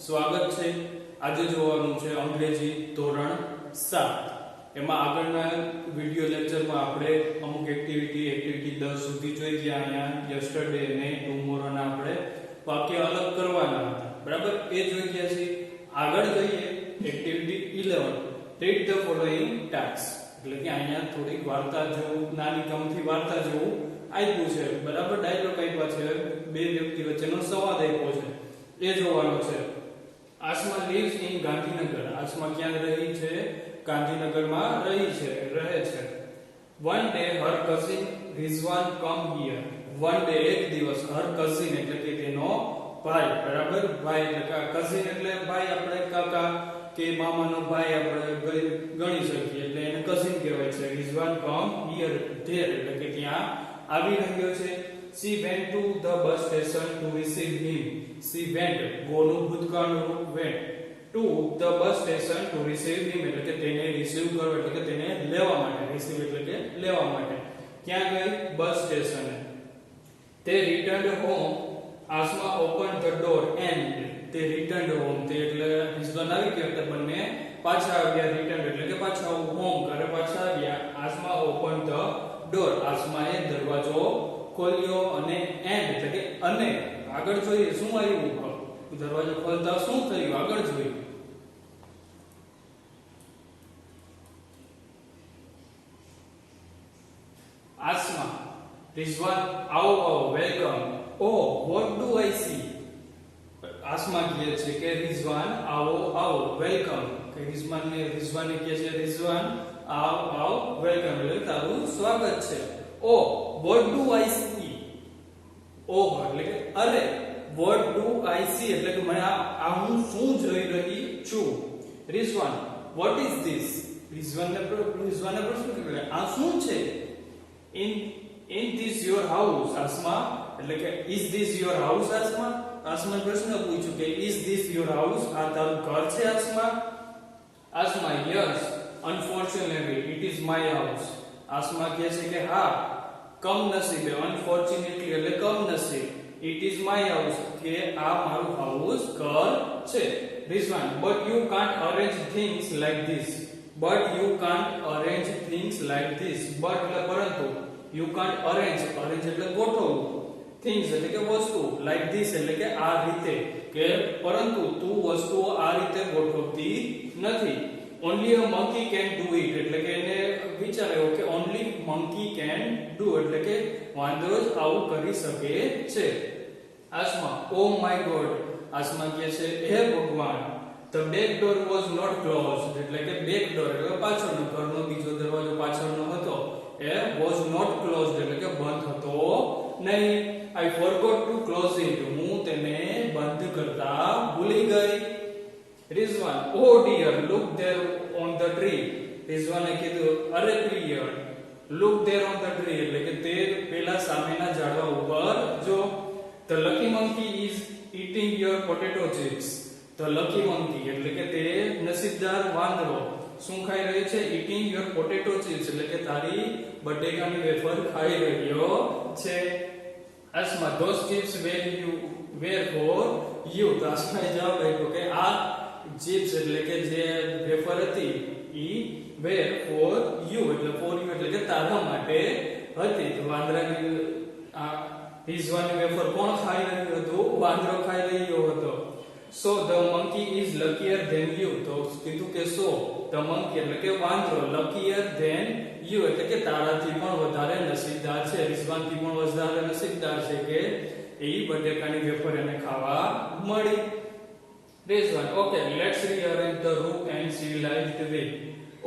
સ્વાગત છે। આજે જોવાનું છે અંગ્રેજી ધોરણ 7 એમાં આગળના વિડિયો લેક્ચરમાં આપણે અમુક એક્ટિવિટી 10 સુધી જોઈ ગયા। અહીંયા યસ્ટરડે ને ટુમોરો ના આપણે વાક્ય અલગ કરવાના હતા, બરાબર? એ જોઈ ગયા છે। આગળ જોઈએ activity 11 read the following task, એટલે કે અહીંયા થોડીક વાર્તા જેવું નાની કમથી વાર્તા જેવું આપ્યું છે, બરાબર? ડાયલોગ આપ્યા છે, બે વ્યક્તિ વચ્ચેનો સંવાદ આપ્યો છે, એ જોવાનો છે। Asma lives in Gandhinagar. આસમા ક્યાં રહી છે? ગાંધીનગરમાં રહે છે। One day her cousin Rizwan come here। One day એક દિવસ her cousin એટલે કે તેનો ભાઈ, બરાબર? ભાઈ એટલે cousin એટલે ભાઈ, આપણે કાકા કે મામાનો ભાઈ આપણે ગણી શકીએ, એટલે એને cousin કહેવાય છે। Rizwan come here there એટલે કે ત્યાં આવી રહ્યો છે। She went to the bus station to receive him। She went ગોનું ભૂતકાળનું રૂપ went to the bus station to receive him એટલે કે તેને રિસીવ કરો એટલે કે તેને લેવા માટે, રિસીવ એટલે કે લેવા માટે ક્યાં ગઈ? બસ સ્ટેશને। તે returned home। Asma opened the door and તે returned home, તે એટલે રિઝવન આવી ગયો એટલે બંને પાછા આવ્યા। returned એટલે કે પાછા હોમ ઘરે પાછા આવ્યા। આસમા opened the door, આસમાએ દરવાજો ખોલ્યો, અને and એટલે કે અને આગળ જોઈએ શું આવ્યું? દરવાજો ખોલતા શું થયું? આગળ જોઈએ આસમા રિઝવાન આવો આવો welcome. Oh what do I see? Asma કહે છે કે રિઝવાન આવો આવો વેલકમ, કે રિઝવાને કહે છે રિઝવાન આવ આવ વેલકમ એટલે તારું સ્વાગત છે। ઓહ what do I see? ઓહ એટલે કે અરે, what do I see એટલે કે મને આ હું શું જોઈ રહી છું। Rizwan what is this? રિઝવાને પ્રશ્ન કર્યો આ શું છે? in this your house? Asma એટલે કે is this your house? Asma પ્રશ્ન પૂછ્યો કે is this your house? આ તારું ઘર છે Asma? Asma yes unfortunately it is my house। Asma કહે છે કે હા કમનસીબે, unfortunately એટલે કમનસીબ, it is my house કે આ મારું હાઉસ ઘર છે। Rizwan but you can't arrange things like this। but you can't arrange things like this, but એટલે પરંતુ, you can't arrange એટલે ગોઠવવું, things એટલે કે વસ્તુ, like this એટલે કે આ રીતે, કે પરંતુ તું વસ્તુઓ આ રીતે ગોઠવતી નથી। only a monkey can do it એટલે કે એને વિચાર્યો કે only monkey can do એટલે કે વાંદરો જ આવું કરી શકે છે। Asma oh my god। Asma કહે છે હે ભગવાન। the back door was not closed એટલે કે back door એટલે પાછળનો, ઘરનો બીજો દરવાજો પાછળનો હતો, એ was not closed એટલે કે બંધ હતો નહીં। I forgot to close it હું તેને બંધ કરતા ભૂલી ગઈ। Rizwan oh dear look there on the tree। રિઝવાને કીધું અરે પ્રિય look there on the tree એટલે કે તે પેલા સામેના ઝાડવા ઉપર જો। the lucky monkey is eating your potato chips। the lucky monkey એટલે કે તે નસીબદાર વાંદરો શું ખાઈ રહ્યો છે? eating your potato chips એટલે કે તારી બટેકાની વેફર ખાઈ રહ્યો છે। Asma those chips were for you। તો આસમાએ જવાબ આપ્યો કે આ chips એટલે કે જે વેફર હતી ઈ were for you એટલે for you એટલે કે તારા માટે હતી। તો વાંદરાની રિઝવાનની વેફર કોણ ખાઈ રહ્યું હતું? વાંદરો ખાઈ રહ્યો હતો। so the monkey is luckier than you। તો કીધું કે so the monkey એટલે કે વાંદરો luckier than you એટલે કે તારાથી પણ વધારે નસીબદાર છે, રિઝવાનથી પણ વધારે નસીબદાર છે કે એ બટેકાની વેફર એને ખાવા મળી। Rizwan okay let's rearrange the room and civilized way।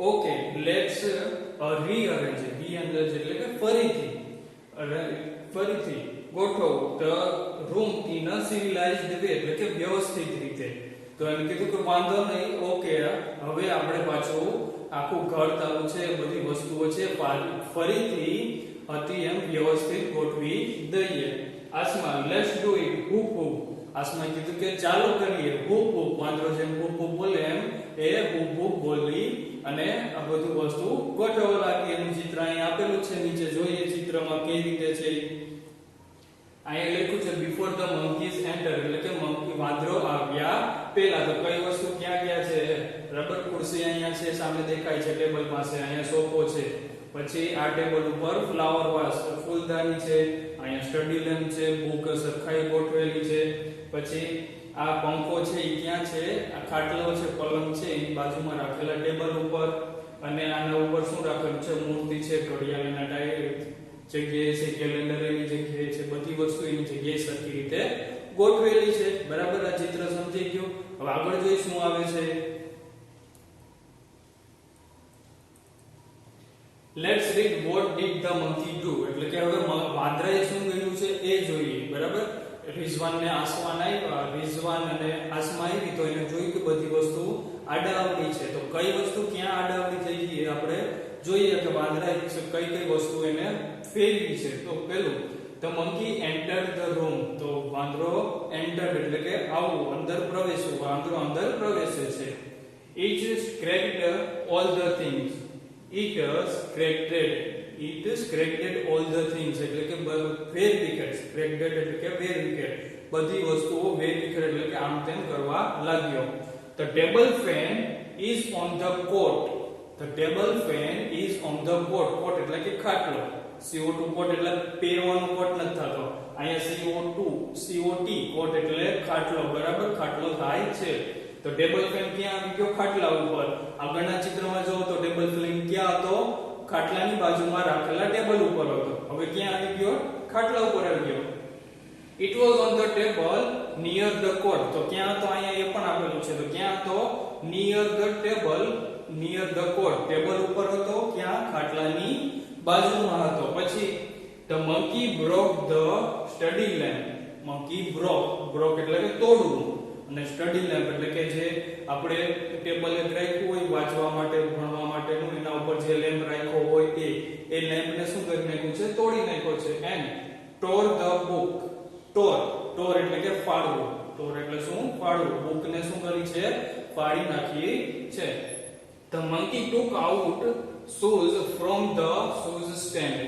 okay let's rearrange એટલે કે ફરીથી ગોઠવો the room in a civilized way એટલે કે વ્યવસ્થિત રીતે। તો એને કીધું કે વાંધો નહીં, ઓકે હવે આપણે પાછું આખું ઘર તારું છે, બધી વસ્તુઓ છે ફરીથી હતી એમ વ્યવસ્થિત ગોઠવી દઈએ। Asma let's do it whoop whoop। આસમાએ કીધું કે ચાલો કરીએ whoop whoop, વાંદરો જેમ whoop whoop બોલે એમ એ whoop whoop બોલી અને આ બધું વસ્તુ ગોઠવવા લાગી। એનું ચિત્ર અહીં આપેલું છે, નીચે જોઈએ ચિત્રમાં કેવી રીતે છે। અહીંયા લખ્યું છે before the monkeys enter એટલે કે વાંદરો આવ્યા પેલા તો કઈ વસ્તુ ક્યાં ક્યાં છે રબર ખુરશી અહીંયા છે સામે દેખાય છે ટેબલ પાસે અહીંયા સોફો છે પછી આ ટેબલ ઉપર ફ્લાવર વાસ ફૂલદાની છે અહીંયા સ્ટડી લેમ્પ છે બુક સરખાઈ ગોઠવેલી છે પછી આ પંખો છે એ ક્યાં છે આ ખાટલો છે પલંગ છે એની બાજુમાં રાખેલા ટેબલ ઉપર અને આના ઉપર શું રાખેલું છે મૂર્તિ છે ઘડિયાળના ટાઈમ જગ્યાએ છે કેલેન્ડર એની જગ્યાએ છે બધી વસ્તુ એની જગ્યાએ સરખી રીતે ગોઠવેલી છે બરાબર આ ચિત્ર સમજી ગયું હવે આગળ જોઈએ શું આવે છે let's read what did the monkey do એટલે કે હવે વાંદરાએ શું કર્યું છે એ જોઈએ બરાબર રિઝવાન ને આસમાન આવ્યા રિઝવાન અને આસમાન આવી તો એને જોયું કે બધી વસ્તુ આડાઅવળી છે તો કઈ વસ્તુ ક્યાં આડાઅવળી થઈ ગઈ આપણે જોઈએ કે વાંદરાએ કઈ કઈ વસ્તુ એને ફેરવી છે તો પેલું the monkey entered the room તો વાંદરો એન્ટર્ડ એટલે કે આવું અંદર પ્રવેશ્યો વાંદરો અંદર પ્રવેશે છે it scratched all the things it scratched all the things એટલે કે વેર વિકેટ scratched એટલે કે વેર વિકેટ બધી વસ્તુઓ વેર વિકેટ એટલે કે આમ તેમ કરવા લાગ્યો the table fan is on the coat coat એટલે કે ખાટલો CO2 કોટ એટલે પહેરવાનો કોટ નથી થતો અહીંયા COT કોટ એટલે ખાટલો બરાબર ખાટલો થાય છે તો ટેબલ ફેન ક્યાં આવી ગયો ખાટલા ઉપર આગળના ચિત્રમાં જો તો ટેબલ ફેન ક્યાં હતો ખાટલાની બાજુમાં રાખેલા ટેબલ ઉપર હતો હવે ક્યાં આવી ગયો ખાટલા ઉપર આવી ગયો it was on the table near the cot તો ક્યાં હતો અહીંયા એ પણ આપેલું છે તો ક્યાં હતો નિયર ધ કોટ ટેબલ ઉપર હતો ક્યાં ખાટલાની બાજુમાં હતો પછી the monkey broke the study lamp monkey broke એટલે કે તોડવું અને સ્ટડી લેમ્પ એટલે કે જે આપણે ટેબલે રાખ્યું હોય વાંચવા માટે ભણવા માટેનું એના ઉપર જે લેમ્પ રાખ્યો હોય એ લેમ્પને શું કરી નાખ્યું છે તોડી નાખ્યો છે એન્ડ ટોર ધ બુક ટોર એટલે કે ફાડવું ટોર એટલે શું ફાડવું બુકને શું કરી છે ફાડી નાખી છે the monkey took out shoes from the shoes stand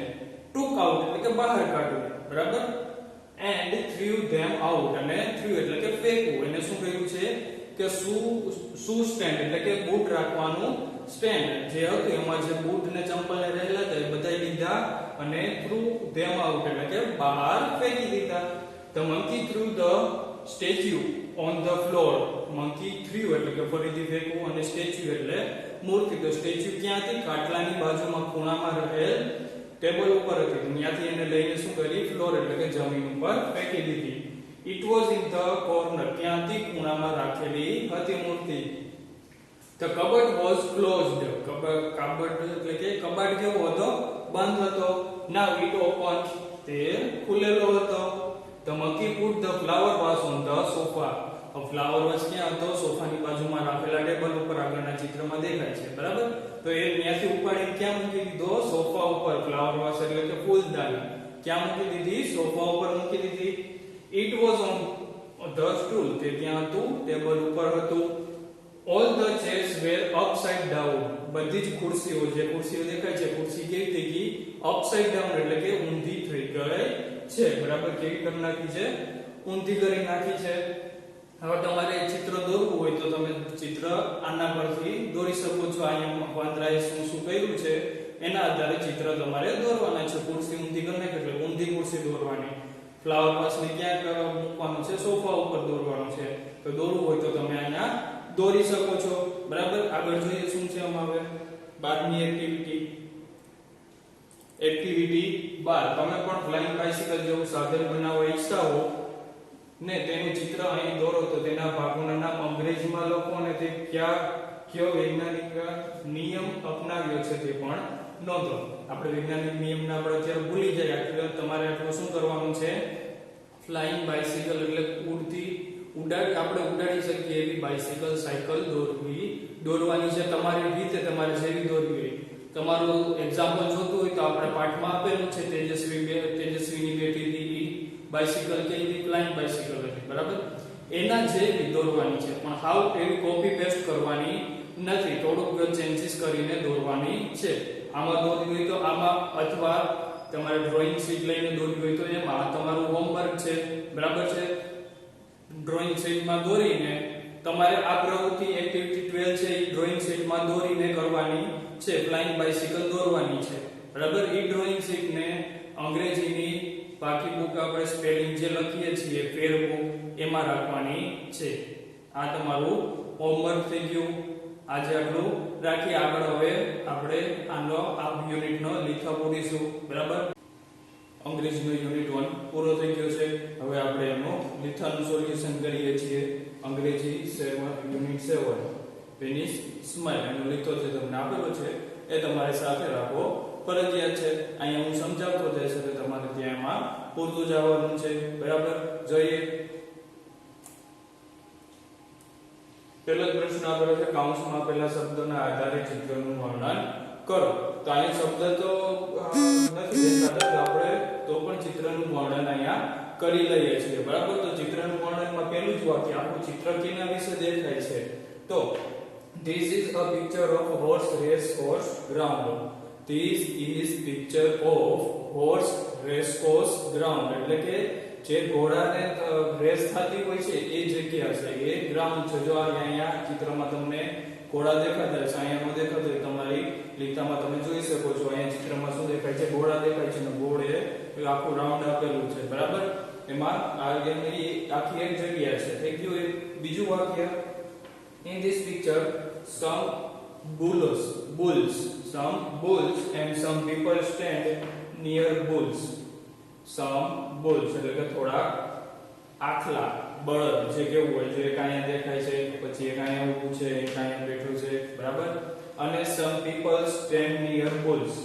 took out એટલે કે બહાર કાઢવું બરાબર and threw them out અને threw એટલે કે ફેંકવું એને શું કહ્યું છે કે શૂ સ્ટેન્ડ એટલે કે બૂટ રાખવાનું સ્ટેન્ડ જે હતું એમાં જે બૂટ ને ચંપલ ને રહેલા હતા એ બધા લીધા અને threw them out એટલે કે બહાર ફેંકી દીધા the monkey threw the statue on the floor monkey threw એટલે કે ફરીથી ફેંકવું અને statue એટલે મૂર્તિ તો statue ક્યાં હતી ખાટલાની બાજુમાં ખૂણામાં રહેલ ટેબલ ઉપર હતી ત્યાંથી એને લઈને શું કરી ફ્લોર એટલે કે જમીન ઉપર ફેંકી દીધી it was in the corner ત્યાંથી ખૂણામાં રાખેલી હતી મૂર્તિ the cupboard was closed cupboard એટલે કે કબાટ કેવો હતો બંધ હતો નાઉ ઇટ ઓપન તે ખુલેલો હતો the monkey put the flower vase on the sofa flower vase ક્યાં હતો સોફાની બાજુમાં રાખેલા ટેબલ ઉપર આગળના ચિત્રમાં દેખાય છે બરાબર તો એ ત્યાંથી ઉપાડીને ક્યાં મૂકી દીધો સોફા ઉપર ફ્લાવર વાસ એટલે કે ફૂલદાની ક્યાં મૂકી દીધી સોફા ઉપર મૂકી દીધી it was on the stool તે ત્યાં હતું ટેબલ ઉપર હતું all the chairs were upside down બધી જ ખુરશીઓ જે ખુરશીઓ દેખાય છે ખુરશી કેવી થઈ ગઈ અપસાઇડ ડાઉન એટલે કે ઊંધી થઈ ગઈ છે બરાબર કેવી કરી નાખી છે ઊંધી કરી નાખી છે હવે તમારે ચિત્ર દોરવું હોય તો તમે ચિત્ર આના પરથી દોરી શકો છો અહીંયા વાંદરાએ શું શું કર્યું છે એના આધારે ચિત્ર તમારે દોરવાના છે ખુરશી ઊંધી કરી નાખી એટલે ઊંધી ખુરશી દોરવાની ફ્લાવર વાસને ક્યાં મૂકવાનું છે સોફા ઉપર દોરવાનું છે તો દોરવું હોય તો તમે અહીંયા દોરી શકો છો બરાબર આગળ જોઈએ શું છે આમાં હવે 12મી એક્ટિવિટી 12 તમે પણ ફ્લાઇંગ બાઇસિકલ જેવું સાધન બનાવવા ઈચ્છતા હો ને તેનું ચિત્ર અહીં દોરો તો તેના ભાગોના નામ અંગ્રેજીમાં લખો અને તે કયો વૈજ્ઞાનિક નિયમ અપનાવ્યો છે તે પણ નોંધો આપણે વૈજ્ઞાનિક નિયમના આપણે અત્યારે ભૂલી જાય એટલે તમારે આટલું શું કરવાનું છે ફ્લાઇંગ બાઇસિકલ એટલે આપણે ઉડાડી શકીએ એવી બાઇસિકલ સાયકલ દોરવાની છે તમારી રીતે તમારે જેવી દોરવી હોય તમારું એક્ઝામ્પલ જોતું હોય તો આપણે પાઠમાં આપેલું છે તેજસ્વીની બેટી હતી બાઇસિકલ કે એવી ફ્લાઇંગ બાઇસિકલ હતી બરાબર એના જેવી દોરવાની છે પણ હાવ એવી કોપી પેસ્ટ કરવાની નથી થોડુંક ચેન્જીસ કરીને દોરવાની છે આમાં દોરવી હોય તો આમાં અથવા તમારે ડ્રોઈંગ શીટ લઈને દોરવી હોય તો એમાં તમારું હોમવર્ક છે બરાબર છે ડ્રોઈંગ શીટમાં દોરીને તમારે આ પ્રવૃત્તિ એક્ટિવિટી 12 છે એ ડ્રોઈંગ શીટમાં દોરીને કરવાની છે, ફ્લાઇંગ બાઇસિકલ દોરવાની છે, બરાબર. એ ડ્રોઈંગ શીટને અંગ્રેજીની બાકી બુક આપણે સ્પેલિંગ જે લખીએ છીએ ફેર બુક એમાં રાખવાની છે. આ તમારું હોમવર્ક થઈ ગયું. આજે આટલું રાખી, આગળ હવે આપણે આનો આ યુનિટનો લેખા પૂરીશું, બરાબર. અંગ્રેજીનો યુનિટ 1 પૂરો થઈ ગયો છે. હવે આપણે એનો લેખાનું સોલ્યુશન કરીએ છીએ. અંગ્રેજી 7 યુનિટ 7 ફિનિશ સ્માઈલ એનો લેખો છે તમને આપેલો છે, એ તમારે સાથે રાખવો ફરજિયાત છે. અહીંયા હું સમજાવતો જઈશ એટલે તમારે ત્યાં એમાં પૂરતું જવાનું છે, બરાબર. જોઈએ પહેલો પ્રશ્ન આપેલો છે, કૌંસમાં આપેલા શબ્દોના આધારે ચિત્રનું વર્ણન કરો. તો અહીંયા શબ્દ તો નથી દેખાતા, આપણે તો પણ ચિત્રનું વર્ણન અહીંયા કરી લઈએ છીએ, બરાબર. તો ચિત્રનું વર્ણનમાં પહેલું જ વાક્ય આપણું ચિત્ર કેના વિશે દેખાય છે, તો this is a picture of horse race course ground. This is picture of horse race course ground. એટલે કે જે ઘોડાને રેસ થતી હોય છે એ જગ્યા છે, એ ગ્રાઉન્ડ છે. જો અહીંયા ચિત્રમાં તમને ઘોડા દેખાતા છે, અહીંયા નો દેખાતો તમારી લીટામાં તમે જોઈ શકો છો. અહીંયા ચિત્રમાં શું દેખાય છે, ઘોડા દેખાય છે ને ઘોડે આખું રાઉન્ડ આપેલું છે, બરાબર. એમાં આ એની આખી એક જગ્યા છે. થઈ ગયું. એક બીજું વાક્ય, in this picture some bulls and some people stand near bulls. some bulls એટલે કે થોડા આખલા બળદ જે કેવું હોય છે, એક અહીંયા દેખાય છે, પછી એક અહીંયા ઊભું છે, એક અહીંયા બેઠું છે, બરાબર. અને some people stand near bulls,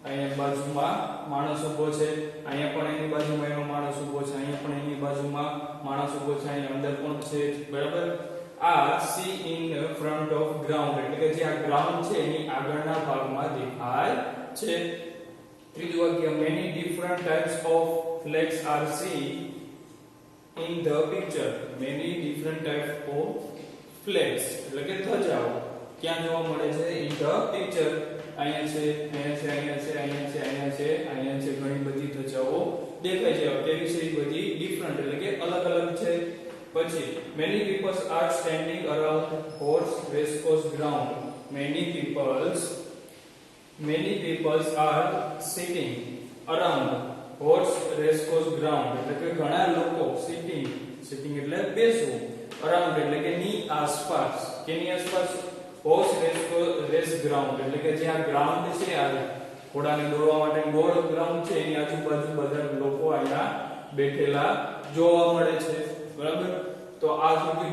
અહીંયા બાજુમાં માણસ ઊભો છે, અહીંયા પણ એની બાજુમાં એનો માણસ ઊભો છે, અહીંયા પણ એની બાજુમાં માણસ ઊભો છે, અહીંયા અંદર પણ છે, બરાબર. આ see in front of ground એટલે કે જે આ ગ્રાઉન્ડ છે એની આગળના ભાગમાં દેખાય છે. ત્રીજું વાક્ય, many different types of flags are seen in the picture. many different types of flags એટલે કે ધજાઓ ક્યાં જોવા મળે છે, in the picture. અહીંયા છે, અહીંયા છે, અહીંયા છે, અહીંયા છે, અહીંયા છે, અહીંયા છે, ઘણી બધી ધજાઓ દેખાય છે. કેવી છે, એ બધી ડિફરન્ટ એટલે કે અલગ અલગ છે. પછી many people are standing around horse race course ground. many people are sitting around horse race course ground એટલે કે ઘણા લોકો sitting એટલે બેસવું, around એટલે કે ની આસપાસ, કેની આસપાસ, horse race ground એટલે કે જે આ ગ્રાઉન્ડ છે, આ ઘોડાને દોરવા માટે ગોળ ગ્રાઉન્ડ છે, એની આજુબાજુ બધા લોકો અહીંયા બેઠેલા જોવા મળે છે, બરાબર. તો આ સુધી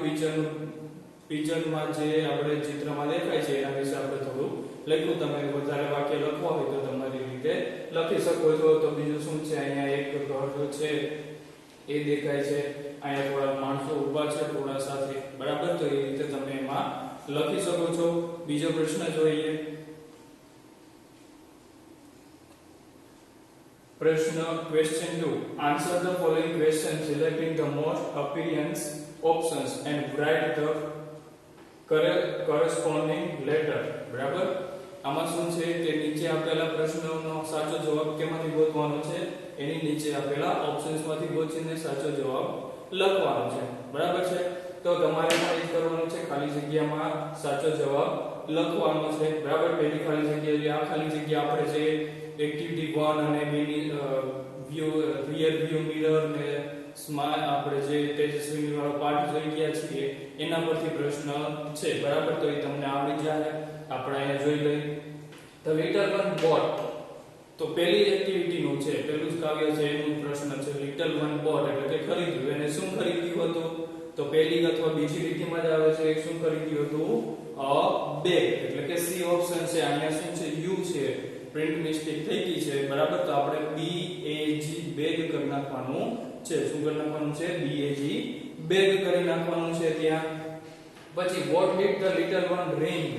પિક્ચરમાં જે આપણે ચિત્રમાં દેખાય છે એના વિશે આપણે થોડું લખ્યું. તમે વધારે વાક્ય લખવા હોય તો તમારી રીતે લખી શકો છો. તો બીજું શું છે, અહીંયા એક ઘર છે એ દેખાય છે, અહીંયા થોડા માણસો ઊભા છે ઘોડા સાથે, બરાબર. તો એ રીતે તમે એમાં લખી શકો છો. બીજો પ્રશ્ન જોઈએ. પ્રશ્ન question 2, answer the following question selecting the most appearance options and write the corresponding letter, બરાબર. આમાં શું છે કે નીચે આપેલા પ્રશ્નોનો સાચો જવાબ કેમાંથી ગોતવાનો છે, એની નીચે આપેલા ઓપ્શન્સમાંથી ગોતીને સાચો જવાબ લખવાનો છે, બરાબર છે. તો તમારે પણ એ કરવાનું છે, ખાલી જગ્યામાં સાચો જવાબ લખવાનો છે, બરાબર. પહેલી ખાલી જગ્યા, આ ખાલી જગ્યા આપણે જે એક્ટિવિટી 1 અને મિની રિયર વ્યૂ મિરર ને સ્માર્ટ આપણે જે તેજસ્વીની વાળો પાઠ જોઈ ગયા છીએ એના પરથી પ્રશ્ન છે, બરાબર. તો એ તમને આવડી જાય. આપણે અહીંયા જોઈ લઈએ. The little one bought, તો પહેલી એક્ટિવિટી નું છે, પહેલું જ કાવ્ય છે એનું પ્રશ્ન છે. little one bought એટલે કે ખરીદ્યું. એને શું ખરીદ્યું હતું, તો પહેલી અથવા બીજી રીતિમાં જ આવે છે. શું ખરીદ્યું હતું, a bag એટલે કે સી ઓપ્શન છે. અહીંયા શું છે, યુ છે, પ્રિન્ટ મિસ્ટેક થઈ ગઈ છે, બરાબર. તો આપણે BAG બેગ કરી નાખવાનું છે. શું કરી નાખવાનું છે, BAG બેગ કરી નાખવાનું છે ત્યાં. પછી what did the little one ring,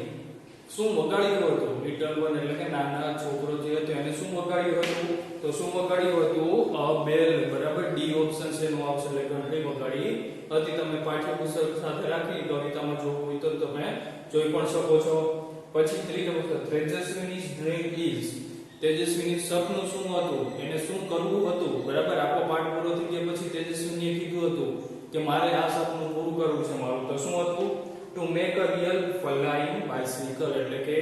શું વગાડ્યું હતું, little one એટલે કે નાના છોકરો જે હતો એને શું વગાડ્યું હતું, તો શું વગાડ્યું હતું, a bell, બરાબર. ડી ઓપ્શન છે એનો આવશે એટલે ઘંટડી વગાડી હતી. તમે પાઠ્યપુસ્તક સાથે રાખી કવિતામાં જોવું હોય તો તમે જોઈ પણ શકો છો. પછી ત્રીજો વખત તેજસ્વીની ડ્રીમ ઇઝ, તેજસ્વીની સપનું શું હતું, એને શું કરવું હતું, બરાબર. આખો પાઠ પૂરો થઈ ગયા પછી તેજસ્વીનીએ કીધું હતું કે મારે આ સપનું પૂરું કરવું છે મારું, તો શું હતું, make a real flying bicycle એટલે કે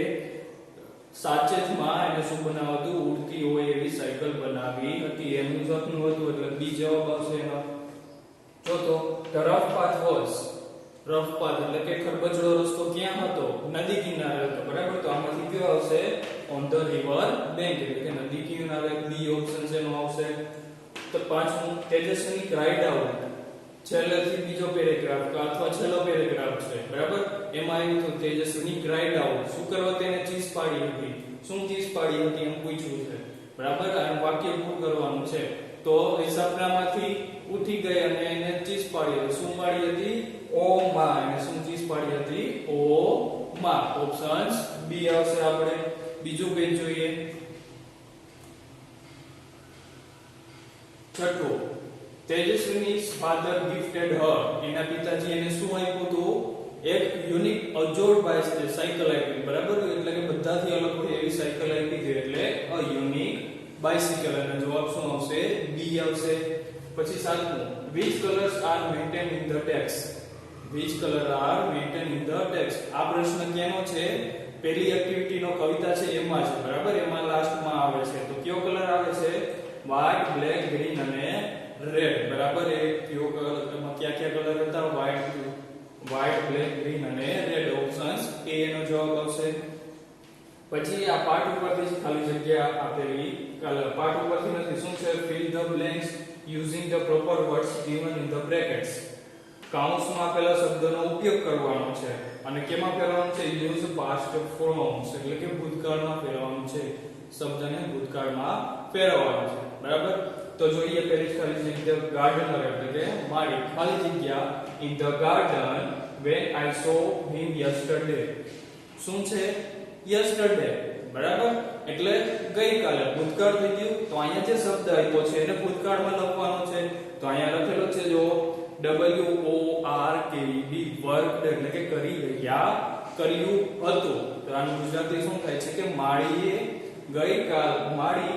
સાચે જ માં એને શું બનાવ્યું હતું, ઉડતી હોય એવી સાયકલ બનાવી હતી. એનું સપનું હતું એટલે બી જવાબ આવશે એનો. ચોથો, the rough path was, rough path એટલે કે ખરબચડો રસ્તો ક્યાં હતો, નદી કિનારે હતો. બરાબર, તો આમાંથી કયો આવશે, ઓન ધ રિવર બેંક એટલે કે નદી કિનારે. બી ઓપ્શન છે એનો આવશે. તો પાંચમું, તેજસ્વી ક્રાઇડ આઉટ, છેલ્લેથી બીજો પેરેગ્રાફ અથવા છેલ્લો પેરેગ્રાફ છે. બરાબર, એમાં આવ્યું તો તેજસ્વી ક્રાઇડ આઉટ, શું કરવા તેને ચીસ પાડી હતી, શું ચીસ પાડી હતી એમ પૂછ્યું છે. બરાબર, આ વાક્ય પૂરું કરવાનું છે. તો એ સપનામાંથી ઉઠી ગઈ અને એને ચીસ પાડી હતી. શું પાડી હતી, ઓ માં. એને શું ચીસ પાડી હતી, ઓ માં. ઓપ્શન્સ બી આવશે. આપણે બીજું પેજ જોઈએ. છઠ્ઠું, તેજસ્વીની ફાધર ગિફ્ટેડ હર, એના પિતાજી એને શું આપ્યું હતું, એક યુનિક અજોડ સાયકલ આપી. બરાબર, એટલે કે બધાથી અલગ હોય એવી સાયકલ આપી હતી એટલે અ યુનિક બાઇસિકલ. અને જવાબ શું આવશે, બી આવશે. પછી સાતમું, which colors are maintained in the text, which color are maintained in the text. આ પ્રશ્ન કેનો છે, પહેલી એક્ટિવિટી નો કવિતા છે એમાં છે. બરાબર, એમાં લાસ્ટમાં આવે છે. તો કયો કલર આવે છે, વ્હાઇટ, બ્લેક, ગ્રીન અને રેડ. બરાબર, એ કયો કલર, એમાં કયા કયા કલર હતા, વ્હાઇટ, બ્લેક, ગ્રીન અને રેડ. ઓપ્શન્સ એ એનો જવાબ આવશે. પછી આ પાર્ટ ઉપરથી ખાલી જગ્યા આપેલી, પાર્ટ ઉપરથી નથી, શું છે, fill the blanks using the proper words given in the brackets. કૌંસમાં આપેલા શબ્દનો ઉપયોગ કરવાનો છે અને કેમાં ફેરવવાનું છે, use past forms એટલે કે ભૂતકાળમાં ફેરવવાનું છે. શબ્દને ભૂતકાળમાં ફેરવવાનો છે. બરાબર, તો જોઈએ પહેલી ખાલી જગ્યા ગાર્ડનર એટલે કે માળી, ખાલી જગ્યા in the garden when I saw him yesterday. શું છે, yesterday. બરાબર, એટલે ગઈકાલે. ભૂતકાળ થઈ ગયું. તો અહીંયા જે શબ્દ આપ્યો છે એને ભૂતકાળમાં લખવાનો છે. તો અહીંયા લખેલો છે જો WORKED, વર્કડ એટલે કે કરી રહ્યા, કર્યું હતું. તો આનું ગુજરાતી શું થાય છે કે માળી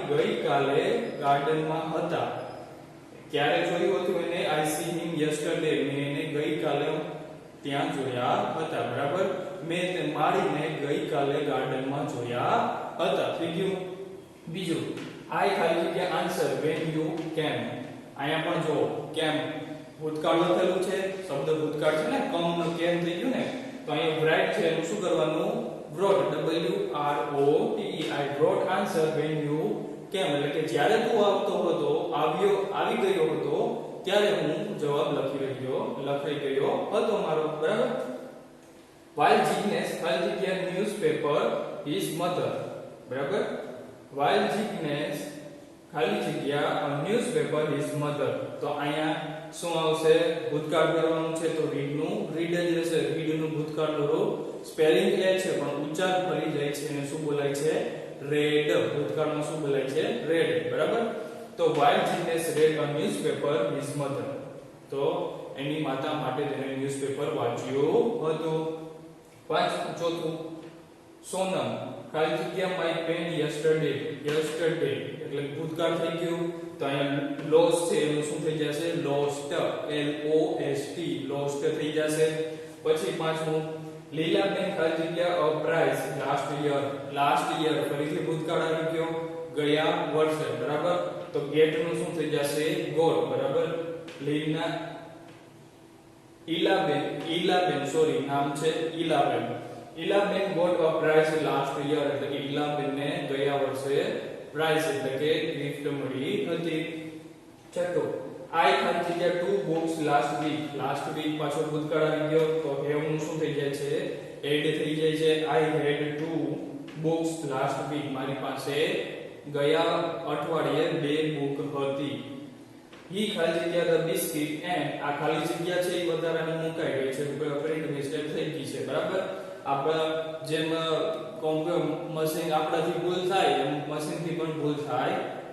ગઈકાલે ગાર્ડનમાં હતા. ક્યારે જોયું હતું એને, I see him yesterday, મેં એને ગઈકાલે ત્યાં જોયા હતા. બરાબર, મેં તે માળીને ગઈકાલે ગાર્ડનમાં જોયા હતા. થઈ ગયું. બીજું, I ખાલી જગ્યા આન્સર when you came. અહીંયા પણ જો કેમ ભૂતકાળ લખેલું છે, શબ્દ ભૂતકાળ છે ને, કમ નો કેમ થઈ ગયું ને. તો અહીંયા write છે એનું શું કરવાનું, wrote, WROTE. I wrote answer when you came એટલે કે જ્યારે તું આવતો હતો, આવી ગયો હતો ત્યારે હું જવાબ લખી ગયો હતો મારો. બરાબર, while Jignesh ખાલી જગ્યા newspaper his mother. બરાબર, while Jignesh ખાલી જગ્યા newspaper his mother. તો અહીંયા શું આવશે, ભૂતકાળ કરવાનું છે તો રીડ જ રહેશે. રીડ નું ભૂતકાળનું રૂપ સ્પેલિંગ એ છે પણ ઉચ્ચાર ફરી જાય છે અને શું બોલાય છે, રેડ. ભૂતકાળમાં શું બોલાય છે, રેડ. બરાબર, તો while Jignesh read a newspaper his mother, તો એની માતા માટે તેને ન્યૂઝપેપર વાંચ્યું હતું. ચોથું, સોનમ ખાલી જગ્યા my pen yesterday એટલે ભૂતકાળ થઈ ગયું. તો અહીંયા લોસ છે એનું શું થઈ જશે, લોસ્ટ, લોસ્ટ થઈ જશે. પછી પાંચમું, લીલાબેન ખાલી જગ્યા a prize લાસ્ટ યર ફરીથી ભૂતકાળ આવી ગયો, ગયા વર્ષે. બરાબર, તો ગેટ નું શું થઈ જશે, ગોટ. બરાબર, ઈલાબેન સોરી નામ છે Ilaben got a prize last year એટલે કે ઈલાબેનને ગયા વર્ષે પ્રાઇઝ એટલે કે ગિફ્ટ મળી હતી. છઠ્ઠું, આઈ ખાલી જગ્યા ટુ બુક્સ લાસ્ટ વીક પાછો ભૂતકાળ આવી ગયો તો હેવ નું શું થઈ જાય છે, એડ થઈ જાય છે. આઈ હેડ ટુ બુક્સ લાસ્ટ વીક, મારી પાસે ગયા અઠવાડિયે 2 બુક હતી. હી ખાલી જગ્યા ધ બિસ્કિટ એન્ડ આ ખાલી જગ્યા છે એ વધારાની મુકાઈ ગઈ છે, પ્રિન્ટ મિસ્ટેક થઈ ગઈ છે. બરાબર, આપણા જેમ મશીન આપણાથી ભૂલ થાય એમ મશીનથી પણ ભૂલ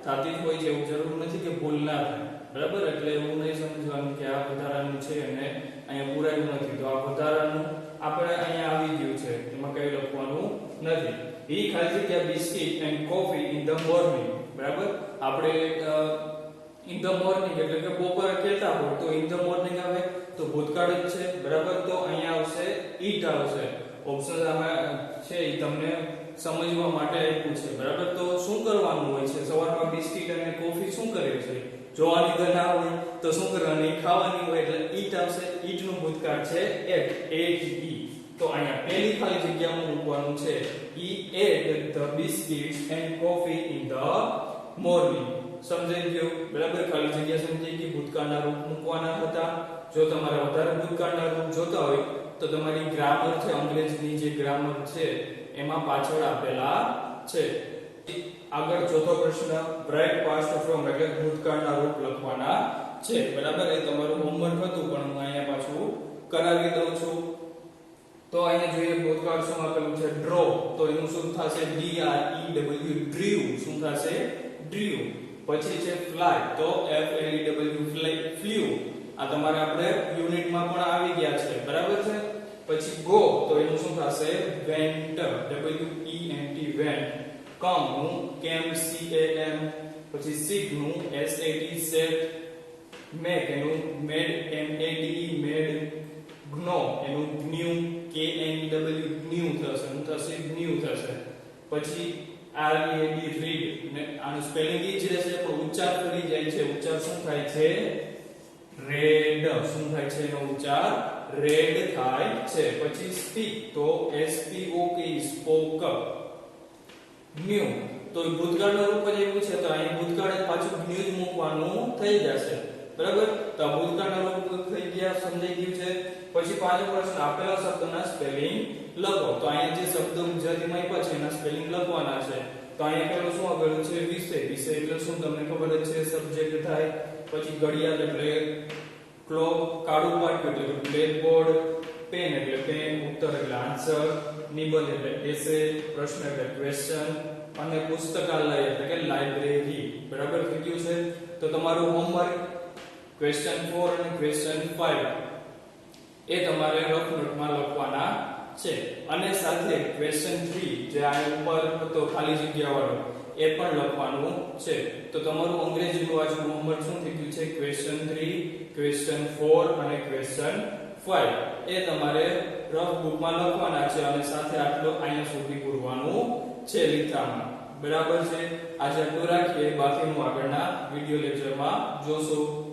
થતી જ હોય છે. એવું જરૂર નથી કે ભૂલ ના થાય. બરાબર, એટલે એવું નહીં સમજવાનું કે આ વધારાનું છે અને અહીંયા પૂરાયું નથી. તો આ વધારાનું આપણે અહીંયા આવી ગયું છે, એમાં કઈ લખવાનું નથી. હી ખાલી જગ્યા biscuit and coffee in the morning. બરાબર, આપણે ઇન ધ મોર્નિંગ એટલે કે બપોરે કહેતા હોય તો ઇન ધ મોર્નિંગ આવે તો ભૂતકાળ જ છે. બરાબર, તો અહીંયા આવશે ઈટ આવશે. ઓપ્શન આમાં છે એ તમને સમજવા માટે આપ્યું છે. બરાબર, તો શું કરવાનું હોય છે? સવારમાં બિસ્કિટ અને કોફી શું કરે છે? જોવાની તો ના હોય તો શું કરવાની? ખાવાની હોય એટલે ઈટ આવશે. ઈટ નું ભૂતકાળ છે એટ, ઈ. તો અહીંયા પહેલી ખાલી જગ્યામાં મૂકવાનું છે. He ate the biscuits and coffee in the morning. સમજાઈ ગયું? બરાબર, ખાલી જગ્યા સમજાઈ ગઈ. ભૂતકાળના રૂપ મૂકવાના હતા. જો તમારે વધારે ભૂતકાળના રૂપ જોતા હોય તો તમારી ગ્રામર છે, અંગ્રેજીની જે ગ્રામર છે એમાં પાછળ આપેલા છે. આગળ ચોથો પ્રશ્ન, રાઇટ પાસ્ટ ફ્રોમ એટલે ભૂતકાળના રૂપ લખવાના છે. બરાબર, એ તમારું હોમવર્ક હતું પણ હું અહીંયા પાછું કરાવી દઉં છું. તો અહીંયા જોઈએ ભૂતકાળ શું આપેલું છે? ડ્રો. તો એનું શું થશે? DREW, ડ્રીવ. શું થશે? ડ્રીવ. પછી છે ફ્લાય. તો FLEW, ફ્લ્યુ. આ તમારે આપણે યુનિટમાં પણ આવી ગયા છે. બરાબર છે. પછી ગો. તો એનું શું થશે? વેન્ટ. WENT, vent. કમ નું કેમ, CAM. પછી સીટ નું SAT, સેટ. મેક એનું મેડ, MADE, મેડ. ગ્નો એનું ગ્ન્યુ, KNEW, ગ્ન્યુ થશે. શું થશે? ગ્ન્યુ થશે. પછી READ, રીડ. ને આનું સ્પેલિંગ ઈ જ રહેશે પણ ઉચ્ચાર કરી જાય છે. ઉચ્ચાર શું થાય છે? રેડ. શું થાય છે? એનો ઉચ્ચાર રેડ થાય છે. પછી સ્પીક. તો SPOK, સ્પોક. ન્યુ. તો ભૂતકાળનું રૂપ જ એવું છે તો અહીં ભૂતકાળ પાછું ન્યુ જ મૂકવાનું થઈ જશે. બરાબર, તો ભૂતકાળના રૂપ થઈ ગયા, સમજાઈ ગયું છે. પછી પાંચમો પ્રશ્ન, આપેલા શબ્દના સ્પેલિંગ લખો. તો અહીંયા જે શબ્દ ગુજરાતીમાં આપ્યા છે એના સ્પેલિંગ લખવાના છે. તો અહીંયા પેલું શું આપેલું છે? વિષય. વિષય એટલે શું? તમને ખબર જ છે, સબ્જેક્ટ થાય. પછી ઘડિયાળ એટલે ક્લોક, કાળું પાટિયું એટલે બ્લેકબોર્ડ, પેન એટલે પેન, ઉત્તર એટલે આન્સર, નિબંધ એટલે એસે, પ્રશ્ન એટલે ક્વેશ્ચન અને પુસ્તકાલય એટલે કે લાઇબ્રેરી. બરાબર થઈ ગયું છે. તો તમારું હોમવર્ક ક્વેશ્ચન 4 અને ક્વેશ્ચન 5 એ તમારે રફ નોટમાં લખવાના છે. અને સાથે ક્વેશ્ચન 3 જે આ ઉપર હતો ખાલી જગ્યા વાળો એ પણ લખવાનું છે. તો તમારું અંગ્રેજીનું આજનું હોમવર્ક શું થઈ ગયું છે? ક્વેશ્ચન 3, ક્વેશ્ચન 4 અને ક્વેશ્ચન 5 એ તમારે રફ બુકમાં લખવાના છે અને સાથે આટલો અહીંયા સુધી પૂરવાનું છે લીથામાં. બરાબર છે. આજે આટલું રાખીએ, બાકીનું આગળના વિડિયો લેક્ચરમાં જોશું.